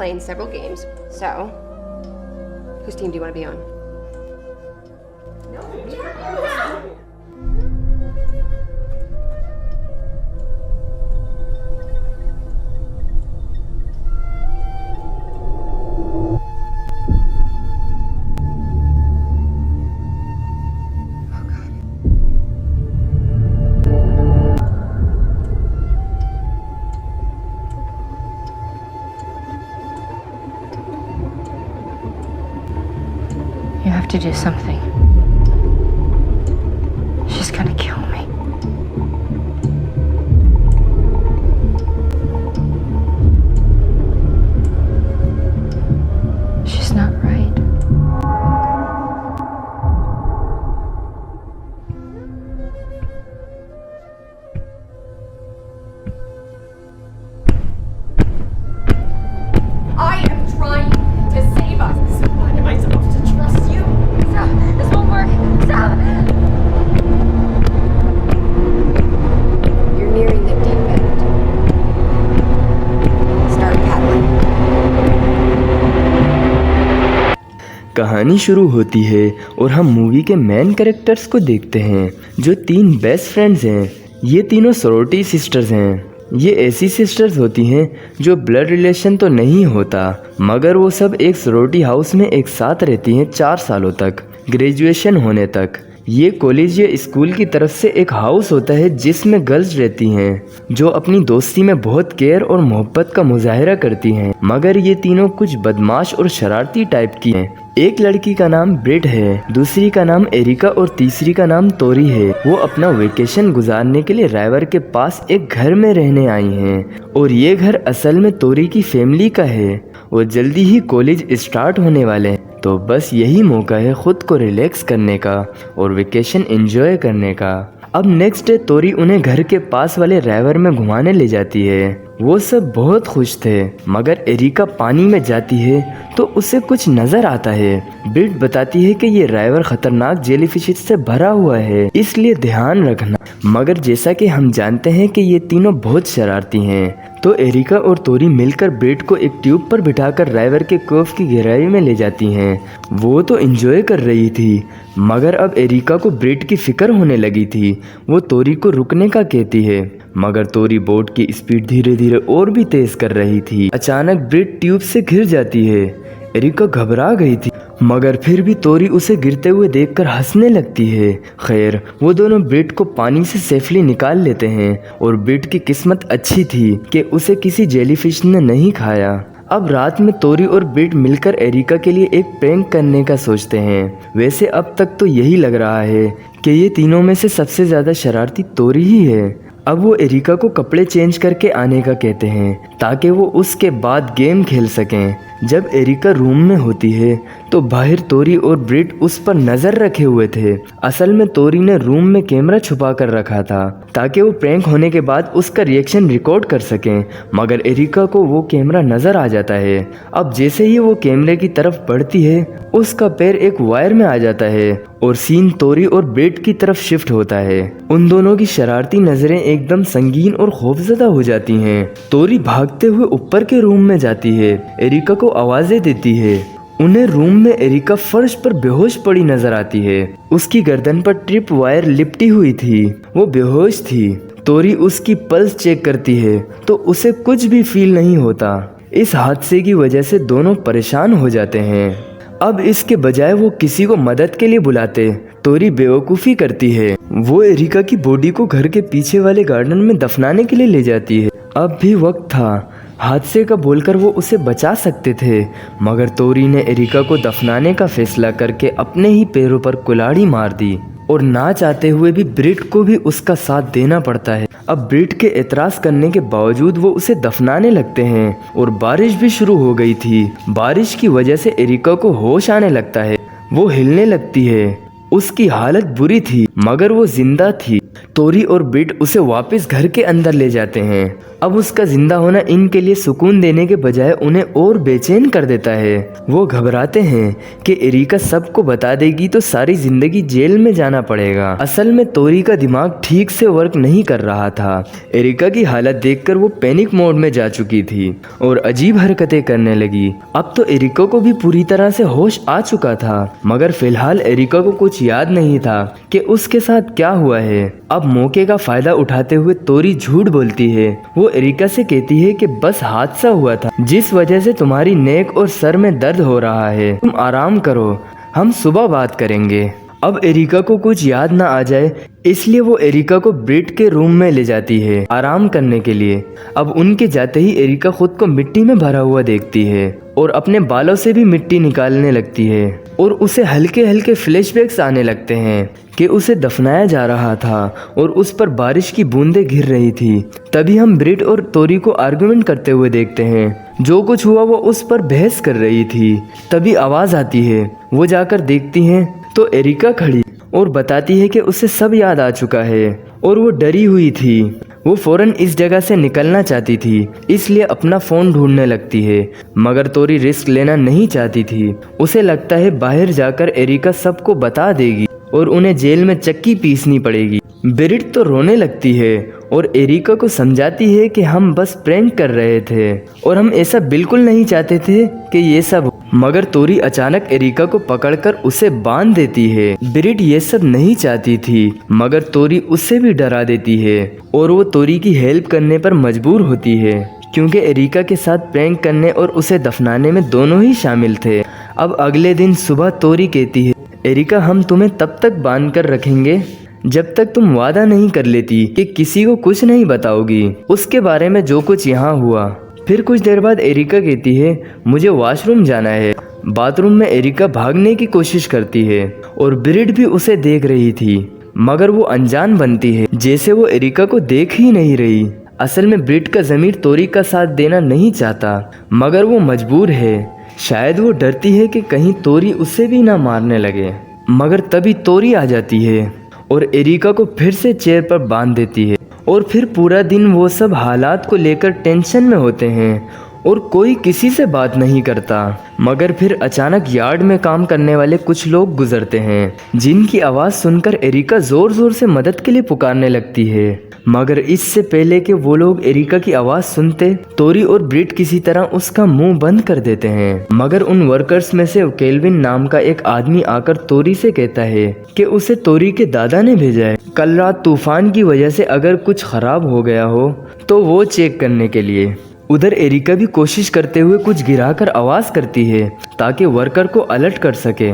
playing several games. So, whose team do you want to be on? You have to do something. She's gonna kill me. She's not right. I am trying to save us. So why am I supposed to trust you? Stop! This won't work! Stop! You're nearing the deep end. Start paddling. कहानी शुरू होती है और हम movie के main characters को देखते हैं जो 3 बेस्ट फ्रेंड्स हैं। ये तीनों सरोटी सिस्टर्स हैं। ये ऐसी सिस्टर्स होती हैं जो ब्लड रिलेशन तो नहीं होता, मगर वो सब एक सरोटी हाउस में एक साथ रहती हैं 4 सालों तक, ग्रेजुएशन होने तक। ये कॉलेज या स्कूल की तरफ से एक हाउस होता है जिसमें गर्ल्स रहती हैं जो अपनी दोस्ती में बहुत केयर और मोहब्बत का मुजाहिरा करती हैं, मगर ये तीनों कुछ बदमाश और शरारती टाइप की हैं। एक लड़की का नाम ब्रिट है, दूसरी का नाम एरिका और तीसरी का नाम तोरी है। वो अपना वेकेशन गुजारने के लिए राइवर के पास एक घर में रहने आई हैं और ये घर असल में तोरी की फैमिली का है और जल्दी ही कॉलेज स्टार्ट होने वाले हैं, तो बस यही मौका है खुद को रिलैक्स करने का और वेकेशन एंजॉय करने का। अब नेक्स्ट डे तोरी उन्हें घर के पास वाले राइवर में घुमाने ले जाती है। वो सब बहुत खुश थे, मगर एरिका पानी में जाती है तो उसे कुछ नजर आता है। ब्रिट बताती है कि ये राइवर खतरनाक जेलीफिश से भरा हुआ है, इसलिए ध्यान रखना। मगर जैसा कि हम जानते हैं कि ये तीनों बहुत शरारती हैं, तो एरिका और तोरी मिलकर ब्रिट को एक ट्यूब पर बिठाकर राइवर के कोफ की गहराई में ले जाती हैं। वो तो एंजॉय कर रही थी, मगर अब एरिका को ब्रिट की फिक्र होने लगी थी। वो तोरी को रुकने का कहती है, मगर तोरी बोट की स्पीड धीरे धीरे और भी तेज कर रही थी। अचानक ब्रिट ट्यूब से गिर जाती है। एरिका घबरा गई थी, मगर फिर भी तोरी उसे गिरते हुए देखकर हंसने लगती है। खैर, वो दोनों ब्रिट को पानी से सेफली निकाल लेते हैं और ब्रिट की किस्मत अच्छी थी कि उसे किसी जेलीफिश ने नहीं खाया। अब रात में तोरी और ब्रिट मिलकर एरिका के लिए एक प्रैंक करने का सोचते हैं। वैसे अब तक तो यही लग रहा है कि ये तीनों में से सबसे ज़्यादा शरारती तोरी ही है। अब वो एरिका को कपड़े चेंज करके आने का कहते हैं ताकि वो उसके बाद गेम खेल सकें। जब एरिका रूम में होती है तो बाहर तोरी और ब्रिट उस पर नज़र रखे हुए थे। असल में तोरी ने रूम में कैमरा छुपा कर रखा था ताकि वो प्रैंक होने के बाद उसका रिएक्शन रिकॉर्ड कर सकें, मगर एरिका को वो कैमरा नज़र आ जाता है। अब जैसे ही वो कैमरे की तरफ बढ़ती है, उसका पैर एक वायर में आ जाता है और सीन तोरी और ब्रिट की तरफ शिफ्ट होता है। उन दोनों की शरारती नज़रें एकदम संगीन और खौफजदा हो जाती हैं। तोरी भागते हुए ऊपर के रूम में जाती है, एरिका को आवाज़ें देती है। उन्हें रूम में एरिका फर्श पर बेहोश पड़ी नजर आती है। उसकी गर्दन पर ट्रिप वायर लिपटी हुई थी, वो बेहोश थी। तोरी उसकी पल्स चेक करती है तो उसे कुछ भी फील नहीं होता। इस हादसे की वजह से दोनों परेशान हो जाते हैं। अब इसके बजाय वो किसी को मदद के लिए बुलाते, तोरी बेवकूफ़ी करती है। वो एरिका की बॉडी को घर के पीछे वाले गार्डन में दफनाने के लिए ले जाती है। अब भी वक्त था, हादसे का बोलकर वो उसे बचा सकते थे, मगर तोरी ने एरिका को दफनाने का फैसला करके अपने ही पैरों पर कुल्हाड़ी मार दी और ना चाहते हुए भी ब्रिट को भी उसका साथ देना पड़ता है। अब ब्रिट के एतराज करने के बावजूद वो उसे दफनाने लगते हैं और बारिश भी शुरू हो गई थी। बारिश की वजह से एरिका को होश आने लगता है, वो हिलने लगती है। उसकी हालत बुरी थी, मगर वो जिंदा थी। तोरी और ब्रिट उसे वापस घर के अंदर ले जाते हैं। अब उसका जिंदा होना इनके लिए सुकून देने के बजाय उन्हें और बेचैन कर देता है। वो घबराते हैं कि एरिका सबको बता देगी तो सारी जिंदगी जेल में जाना पड़ेगा। असल में तोरी का दिमाग ठीक से वर्क नहीं कर रहा था। एरिका की हालत देखकर वो पैनिक मोड में जा चुकी थी और अजीब हरकतें करने लगी। अब तो एरिका को भी पूरी तरह से होश आ चुका था, मगर फिलहाल एरिका को कुछ याद नहीं था कि उसके साथ क्या हुआ है। अब मौके का फायदा उठाते हुए तोरी झूठ बोलती है। वो एरिका से कहती है कि बस हादसा हुआ था जिस वजह से तुम्हारी नेक और सर में दर्द हो रहा है, तुम आराम करो, हम सुबह बात करेंगे। अब एरिका को कुछ याद ना आ जाए इसलिए वो एरिका को ब्रिट के रूम में ले जाती है आराम करने के लिए। अब उनके जाते ही एरिका खुद को मिट्टी में भरा हुआ देखती है और अपने बालों से भी मिट्टी निकालने लगती है और उसे हल्के हल्के फ्लैशबैक्स आने लगते हैं कि उसे दफनाया जा रहा था और उस पर बारिश की बूंदें गिर रही थी। तभी हम ब्रिट और तोरी को आर्गुमेंट करते हुए देखते हैं। जो कुछ हुआ वो उस पर बहस कर रही थी। तभी आवाज आती है। वो जाकर देखती हैं तो एरिका खड़ी और बताती है कि उसे सब याद आ चुका है और वो डरी हुई थी। वो फौरन इस जगह से निकलना चाहती थी इसलिए अपना फ़ोन ढूंढने लगती है, मगर तोरी रिस्क लेना नहीं चाहती थी। उसे लगता है बाहर जाकर एरिका सबको बता देगी और उन्हें जेल में चक्की पीसनी पड़ेगी। ब्रिट तो रोने लगती है और एरिका को समझाती है कि हम बस प्रैंक कर रहे थे और हम ऐसा बिल्कुल नहीं चाहते थे कि ये सब, मगर तोरी अचानक एरिका को पकड़कर उसे बांध देती है। ब्रिट ये सब नहीं चाहती थी मगर तोरी उससे भी डरा देती है और वो तोरी की हेल्प करने पर मजबूर होती है क्योंकि एरिका के साथ प्रैंक करने और उसे दफनाने में दोनों ही शामिल थे। अब अगले दिन सुबह तोरी कहती है, एरिका हम तुम्हें तब तक बांध कर रखेंगे जब तक तुम वादा नहीं कर लेती कि किसी को कुछ नहीं बताओगी उसके बारे में जो कुछ यहाँ हुआ। फिर कुछ देर बाद एरिका कहती है, मुझे वॉशरूम जाना है। बाथरूम में एरिका भागने की कोशिश करती है और ब्रिट भी उसे देख रही थी, मगर वो अनजान बनती है जैसे वो एरिका को देख ही नहीं रही। असल में ब्रिट का ज़मीर तोरी का साथ देना नहीं चाहता, मगर वो मजबूर है। शायद वो डरती है कि कहीं तोरी उसे भी ना मारने लगे। मगर तभी तोरी आ जाती है और एरिका को फिर से चेयर पर बांध देती है और फिर पूरा दिन वो सब हालात को लेकर टेंशन में होते हैं और कोई किसी से बात नहीं करता। मगर फिर अचानक यार्ड में काम करने वाले कुछ लोग गुजरते हैं जिनकी आवाज़ सुनकर एरिका ज़ोर ज़ोर से मदद के लिए पुकारने लगती है। मगर इससे पहले कि वो लोग एरिका की आवाज़ सुनते, तोरी और ब्रिट किसी तरह उसका मुंह बंद कर देते हैं। मगर उन वर्कर्स में से केल्विन नाम का एक आदमी आकर तोरी से कहता है कि उसे तोरी के दादा ने भेजा है कल रात तूफान की वजह से अगर कुछ खराब हो गया हो तो वो चेक करने के लिए। उधर एरिका भी कोशिश करते हुए कुछ गिराकर आवाज़ करती है ताकि वर्कर को अलर्ट कर सके,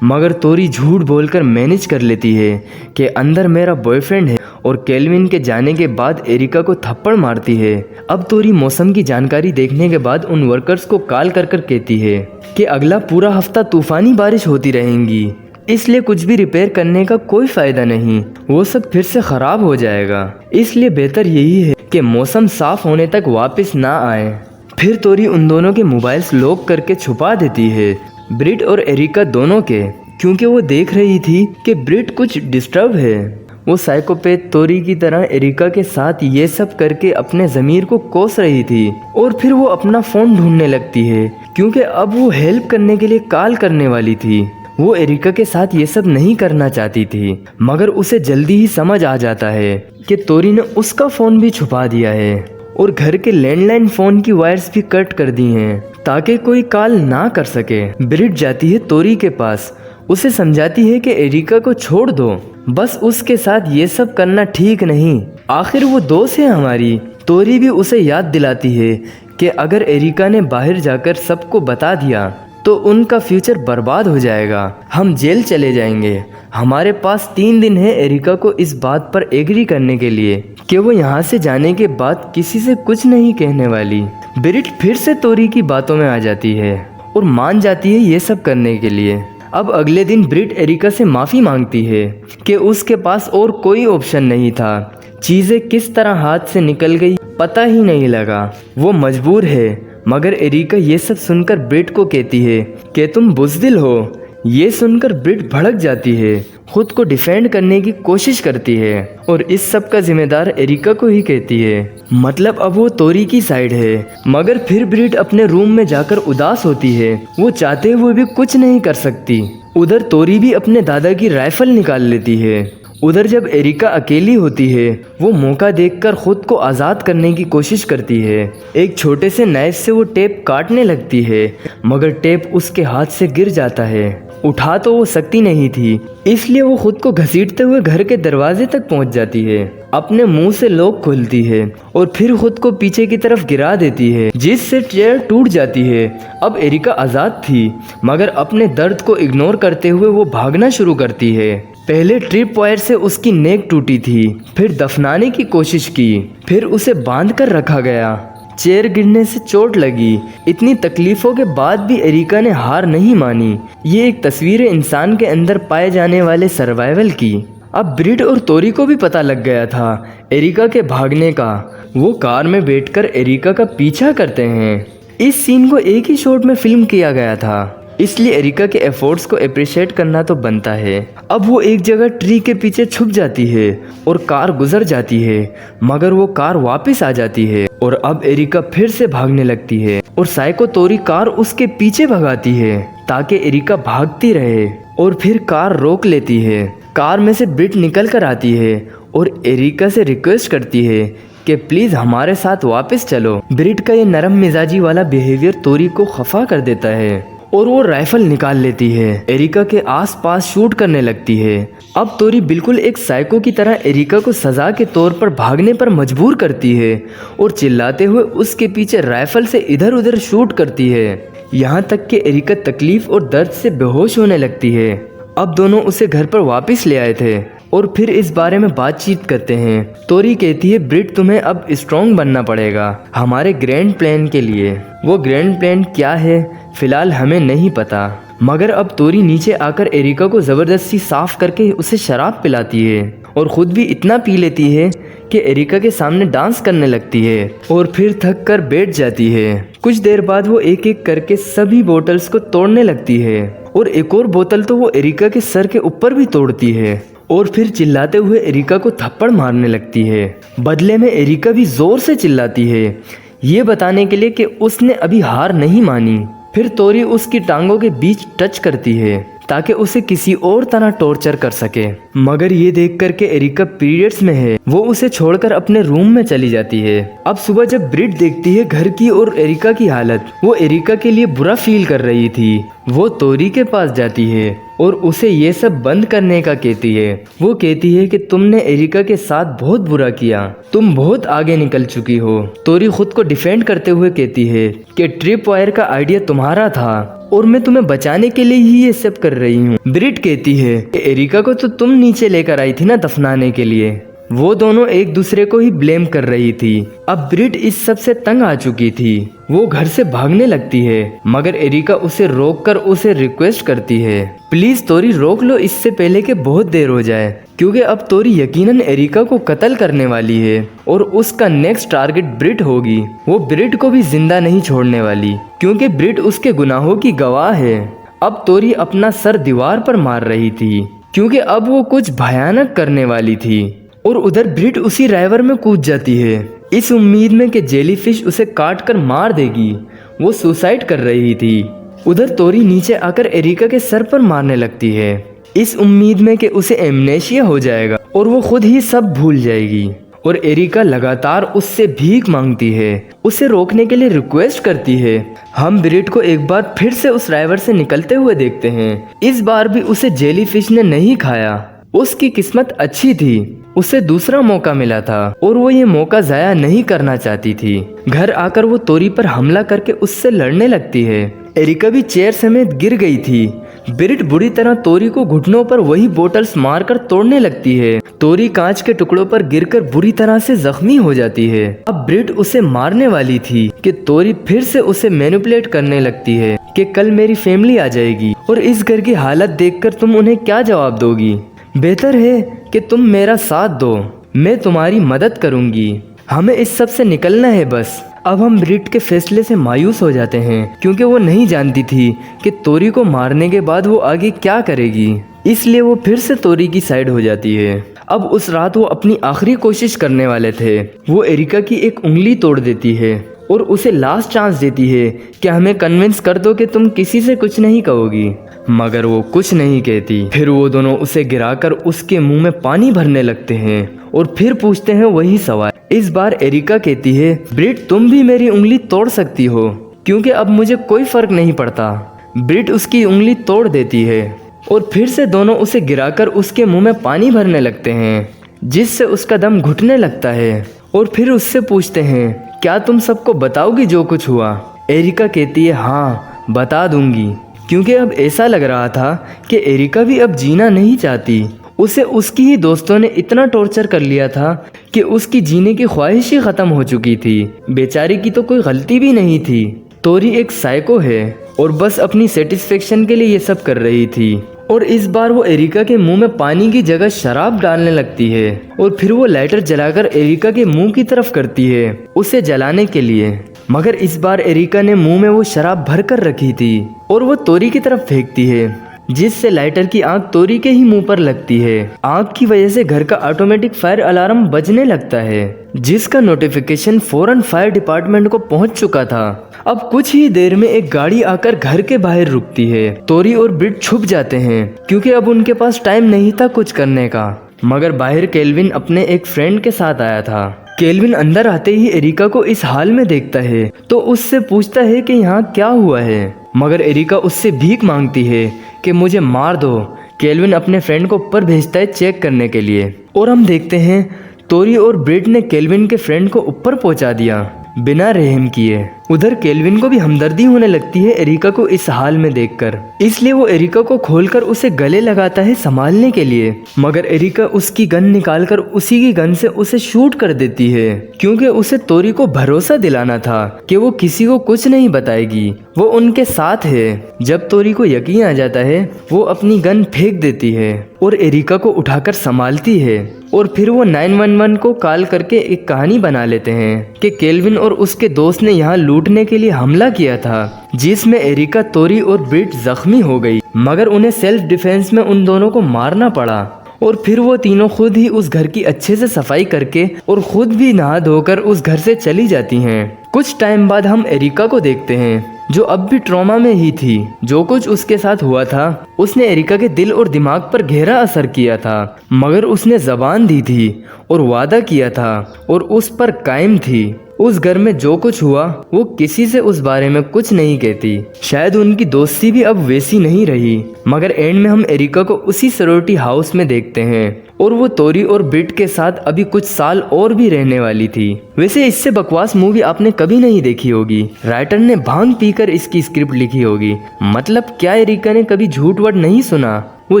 मगर तोरी झूठ बोलकर मैनेज कर लेती है कि अंदर मेरा बॉयफ्रेंड है और केल्विन के जाने के बाद एरिका को थप्पड़ मारती है। अब तोरी मौसम की जानकारी देखने के बाद उन वर्कर्स को कॉल कर कहती है कि अगला पूरा हफ्ता तूफानी बारिश होती रहेंगी, इसलिए कुछ भी रिपेयर करने का कोई फ़ायदा नहीं, वो सब फिर से ख़राब हो जाएगा। इसलिए बेहतर यही है कि मौसम साफ होने तक वापस ना आए। फिर तोरी उन दोनों के मोबाइल्स लॉक करके छुपा देती है, ब्रिट और एरिका दोनों के, क्योंकि वो देख रही थी कि ब्रिट कुछ डिस्टर्ब है। वो साइकोपैथ तोरी की तरह एरिका के साथ ये सब करके अपने ज़मीर को कोस रही थी और फिर वो अपना फ़ोन ढूंढने लगती है क्योंकि अब वो हेल्प करने के लिए कॉल करने वाली थी। वो एरिका के साथ ये सब नहीं करना चाहती थी, मगर उसे जल्दी ही समझ आ जाता है कि तोरी ने उसका फ़ोन भी छुपा दिया है और घर के लैंडलाइन फ़ोन की वायर्स भी कट कर दी हैं ताकि कोई कॉल ना कर सके। ब्रिट जाती है तोरी के पास, उसे समझाती है कि एरिका को छोड़ दो, बस उसके साथ ये सब करना ठीक नहीं, आखिर वो दोस्त है हमारी। तोरी भी उसे याद दिलाती है कि अगर एरिका ने बाहर जाकर सबको बता दिया तो उनका फ्यूचर बर्बाद हो जाएगा, हम जेल चले जाएंगे। हमारे पास 3 दिन है एरिका को इस बात पर एग्री करने के लिए कि वो यहाँ से जाने के बाद किसी से कुछ नहीं कहने वाली। ब्रिट फिर से तोरी की बातों में आ जाती है और मान जाती है ये सब करने के लिए। अब अगले दिन ब्रिट एरिका से माफ़ी मांगती है कि उसके पास और कोई ऑप्शन नहीं था। चीज़ें किस तरह हाथ से निकल गई पता ही नहीं लगा, वो मजबूर है। मगर एरिका ये सब सुनकर ब्रिट को कहती है कि तुम बुज़दिल हो। ये सुनकर ब्रिट भड़क जाती है। खुद को डिफेंड करने की कोशिश करती है और इस सब का जिम्मेदार एरिका को ही कहती है। मतलब अब वो तोरी की साइड है। मगर फिर ब्रिट अपने रूम में जाकर उदास होती है। वो चाहते हुए भी कुछ नहीं कर सकती। उधर तोरी भी अपने दादा की राइफल निकाल लेती है। उधर जब एरिका अकेली होती है, वो मौका देखकर खुद को आज़ाद करने की कोशिश करती है। एक छोटे से नाइफ से वो टेप काटने लगती है, मगर टेप उसके हाथ से गिर जाता है। उठा तो वो सकती नहीं थी, इसलिए वो खुद को घसीटते हुए घर के दरवाजे तक पहुंच जाती है। अपने मुंह से लॉक खोलती है और फिर खुद को पीछे की तरफ गिरा देती है, जिससे चेयर टूट जाती है। अब एरिका आज़ाद थी, मगर अपने दर्द को इग्नोर करते हुए वो भागना शुरू करती है। पहले ट्रिप वायर से उसकी नेक टूटी थी, फिर दफनाने की कोशिश की, फिर उसे बांध कर रखा गया। चेयर गिरने से चोट लगी। इतनी तकलीफों के बाद भी एरिका ने हार नहीं मानी। ये एक तस्वीर है इंसान के अंदर पाए जाने वाले सर्वाइवल की। अब ब्रिट और तोरी को भी पता लग गया था एरिका के भागने का। वो कार में बैठकर एरिका का पीछा करते हैं। इस सीन को एक ही शॉट में फिल्म किया गया था, इसलिए एरिका के एफर्ट्स को अप्रिशिएट करना तो बनता है। अब वो एक जगह ट्री के पीछे छुप जाती है और कार गुजर जाती है, मगर वो कार वापस आ जाती है और अब एरिका फिर से भागने लगती है और साइको तोरी कार उसके पीछे भगाती है ताकि एरिका भागती रहे। और फिर कार रोक लेती है। कार में से ब्रिट निकल कर आती है और एरिका से रिक्वेस्ट करती है कि प्लीज़ हमारे साथ वापस चलो। ब्रिट का ये नरम मिजाजी वाला बिहेवियर तोरी को खफा कर देता है और वो राइफल निकाल लेती है। एरिका के आसपास शूट करने लगती है। अब तोरी बिल्कुल एक साइको की तरह एरिका को सजा के तौर पर भागने पर मजबूर करती है और चिल्लाते हुए उसके पीछे राइफल से इधर उधर शूट करती है, यहाँ तक कि एरिका तकलीफ और दर्द से बेहोश होने लगती है। अब दोनों उसे घर पर वापस ले आए थे और फिर इस बारे में बातचीत करते हैं। तोरी कहती है ब्रिट तुम्हें अब स्ट्रॉन्ग बनना पड़ेगा हमारे ग्रैंड प्लान के लिए। वो ग्रैंड प्लान क्या है फिलहाल हमें नहीं पता, मगर अब तोरी नीचे आकर एरिका को ज़बरदस्ती साफ करके उसे शराब पिलाती है और ख़ुद भी इतना पी लेती है कि एरिका के सामने डांस करने लगती है और फिर थक कर बैठ जाती है। कुछ देर बाद वो एक एक करके सभी बोतल्स को तोड़ने लगती है और एक और बोतल तो वो एरिका के सर के ऊपर भी तोड़ती है और फिर चिल्लाते हुए एरिका को थप्पड़ मारने लगती है। बदले में एरिका भी जोर से चिल्लाती है, ये बताने के लिए कि उसने अभी हार नहीं मानी। फिर तोरी उसकी टांगों के बीच टच करती है ताकि उसे किसी और तरह टॉर्चर कर सके, मगर ये देख कर के एरिका पीरियड्स में है, वो उसे छोड़कर अपने रूम में चली जाती है। अब सुबह जब ब्रिट देखती है घर की और एरिका की हालत, वो एरिका के लिए बुरा फील कर रही थी। वो तोरी के पास जाती है और उसे ये सब बंद करने का कहती है। वो कहती है कि तुमने एरिका के साथ बहुत बुरा किया, तुम बहुत आगे निकल चुकी हो। तोरी खुद को डिफेंड करते हुए कहती है कि ट्रिप वायर का आइडिया तुम्हारा था और मैं तुम्हें बचाने के लिए ही ये सब कर रही हूँ। ब्रिट कहती है कि एरिका को तो तुम नीचे लेकर आई थी ना दफनाने के लिए। वो दोनों एक दूसरे को ही ब्लेम कर रही थी। अब ब्रिट इस सब से तंग आ चुकी थी। वो घर से भागने लगती है, मगर एरिका उसे रोककर उसे रिक्वेस्ट करती है, प्लीज तोरी रोक लो इससे पहले कि बहुत देर हो जाए, क्योंकि अब तोरी यकीनन एरिका को कत्ल करने वाली है और उसका नेक्स्ट टारगेट ब्रिट होगी। वो ब्रिट को भी जिंदा नहीं छोड़ने वाली, क्योंकि ब्रिट उसके गुनाहों की गवाह है। अब तोरी अपना सर दीवार पर मार रही थी, क्योंकि अब वो कुछ भयानक करने वाली थी। और उधर ब्रिट उसी राइवर में कूद जाती है, इस उम्मीद में कि जेलीफिश उसे काट कर मार देगी। वो सुसाइड कर रही थी। उधर तोरी नीचे आकर एरिका के सर पर मारने लगती है, इस उम्मीद में कि उसे एमनेशिया हो जाएगा और वो खुद ही सब भूल जाएगी। और एरिका लगातार उससे भीख मांगती है, उसे रोकने के लिए रिक्वेस्ट करती है। हम ब्रिट को एक बार फिर से उस राइवर से निकलते हुए देखते हैं। इस बार भी उसे जेलीफिश ने नहीं खाया। उसकी किस्मत अच्छी थी, उसे दूसरा मौका मिला था और वो ये मौका जाया नहीं करना चाहती थी। घर आकर वो तोरी पर हमला करके उससे लड़ने लगती है। एरिका भी चेयर समेत गिर गई थी। ब्रिट बुरी तरह तोरी को घुटनों पर वही बोतल्स मारकर तोड़ने लगती है। तोरी कांच के टुकड़ों पर गिरकर बुरी तरह से जख्मी हो जाती है। अब ब्रिट उसे मारने वाली थी कि तोरी फिर से उसे मैनिपुलेट करने लगती है कि कल मेरी फैमिली आ जाएगी और इस घर की हालत देखकर तुम उन्हें क्या जवाब दोगी। बेहतर है कि तुम मेरा साथ दो, मैं तुम्हारी मदद करूंगी, हमें इस सब से निकलना है बस। अब हम ब्रिट के फैसले से मायूस हो जाते हैं, क्योंकि वो नहीं जानती थी कि तोरी को मारने के बाद वो आगे क्या करेगी। इसलिए वो फिर से तोरी की साइड हो जाती है। अब उस रात वो अपनी आखिरी कोशिश करने वाले थे। वो एरिका की एक उंगली तोड़ देती है और उसे लास्ट चांस देती है कि हमें कन्विंस कर दो कि तुम किसी से कुछ नहीं कहोगी, मगर वो कुछ नहीं कहती। फिर वो दोनों उसे गिराकर उसके मुंह में पानी भरने लगते हैं और फिर पूछते हैं वही सवाल। इस बार एरिका कहती है, ब्रिट तुम भी मेरी उंगली तोड़ सकती हो क्योंकि अब मुझे कोई फर्क नहीं पड़ता। ब्रिट उसकी उंगली तोड़ देती है और फिर से दोनों उसे गिराकर उसके मुंह में पानी भरने लगते हैं, जिससे उसका दम घुटने लगता है। और फिर उससे पूछते हैं, क्या तुम सबको बताओगी जो कुछ हुआ? एरिका कहती है, हाँ बता दूंगी, क्योंकि अब ऐसा लग रहा था कि एरिका भी अब जीना नहीं चाहती। उसे उसकी ही दोस्तों ने इतना टॉर्चर कर लिया था कि उसकी जीने की ख्वाहिश ही ख़त्म हो चुकी थी। बेचारी की तो कोई गलती भी नहीं थी। तोरी एक साइको है और बस अपनी सेटिस्फेक्शन के लिए ये सब कर रही थी। और इस बार वो एरिका के मुंह में पानी की जगह शराब डालने लगती है और फिर वो लाइटर जलाकर एरिका के मुंह की तरफ करती है उसे जलाने के लिए। मगर इस बार एरिका ने मुंह में वो शराब भर कर रखी थी और वो तोरी की तरफ फेंकती है, जिससे लाइटर की आग तोरी के ही मुंह पर लगती है। आग की वजह से घर का ऑटोमेटिक फायर अलार्म बजने लगता है, जिसका नोटिफिकेशन फौरन फायर डिपार्टमेंट को पहुंच चुका था। अब कुछ ही देर में एक गाड़ी आकर घर के बाहर रुकती है। तोरी और ब्रिट छुप जाते हैं क्योंकि अब उनके पास टाइम नहीं था कुछ करने का। मगर बाहर केल्विन अपने एक फ्रेंड के साथ आया था। केल्विन अंदर आते ही एरिका को इस हाल में देखता है तो उससे पूछता है कि यहाँ क्या हुआ है, मगर एरिका उससे भीख मांगती है कि मुझे मार दो। केल्विन अपने फ्रेंड को ऊपर भेजता है चेक करने के लिए और हम देखते हैं तोरी और ब्रिट ने केल्विन के फ्रेंड को ऊपर पहुंचा दिया बिना रहम किए। उधर केल्विन को भी हमदर्दी होने लगती है एरिका को इस हाल में देखकर, इसलिए वो एरिका को खोलकर उसे गले लगाता है संभालने के लिए। मगर एरिका उसकी गन निकालकर उसी की गन से उसे शूट कर देती है, क्योंकि उसे तोरी को भरोसा दिलाना था कि वो किसी को कुछ नहीं बताएगी, वो उनके साथ है। जब तोरी को यकीन आ जाता है वो अपनी गन फेंक देती है और एरिका को उठाकर संभालती है। और फिर वो 911 को कॉल करके एक कहानी बना लेते हैं कि केल्विन और उसके दोस्त ने यहाँ लूटने के लिए हमला किया था, जिसमें एरिका, तोरी और ब्रिट जख्मी हो गई, मगर उन्हें सेल्फ डिफेंस में उन दोनों को मारना पड़ा। और फिर वो तीनों खुद ही उस घर की अच्छे से सफाई करके और खुद भी नहा धोकर उस घर से चली जाती हैं। कुछ टाइम बाद हम एरिका को देखते हैं जो अब भी ट्रॉमा में ही थी। जो कुछ उसके साथ हुआ था उसने एरिका के दिल और दिमाग पर गहरा असर किया था, मगर उसने जबान दी थी और वादा किया था और उस पर कायम थी। उस घर में जो कुछ हुआ वो किसी से उस बारे में कुछ नहीं कहती। शायद उनकी दोस्ती भी अब वैसी नहीं रही। मगर एंड में हम एरिका को उसी सरोटी हाउस में देखते हैं और वो तोरी और ब्रिट के साथ अभी कुछ साल और भी रहने वाली थी। वैसे इससे बकवास मूवी आपने कभी नहीं देखी होगी। राइटर ने भांग पीकर इसकी स्क्रिप्ट लिखी होगी। मतलब क्या एरिका ने कभी झूठ वर्ड नहीं सुना? वो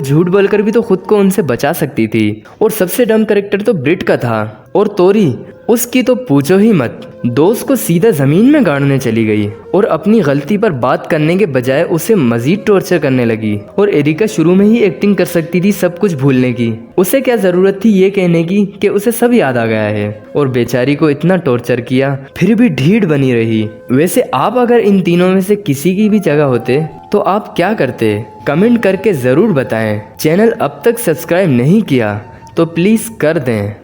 झूठ बोलकर भी तो खुद को उनसे बचा सकती थी। और सबसे डम कैरेक्टर तो ब्रिट का था, और तोरी उसकी तो पूछो ही मत। दोस्त को सीधा जमीन में गाड़ने चली गई और अपनी गलती पर बात करने के बजाय उसे मजीद टॉर्चर करने लगी। और एरिका शुरू में ही एक्टिंग कर सकती थी सब कुछ भूलने की। उसे क्या जरूरत थी ये कहने की कि उसे सब याद आ गया है। और बेचारी को इतना टॉर्चर किया फिर भी ढीठ बनी रही। वैसे आप अगर इन तीनों में से किसी की भी जगह होते तो आप क्या करते? कमेंट करके जरूर बताएं। चैनल अब तक सब्सक्राइब नहीं किया तो प्लीज कर दें।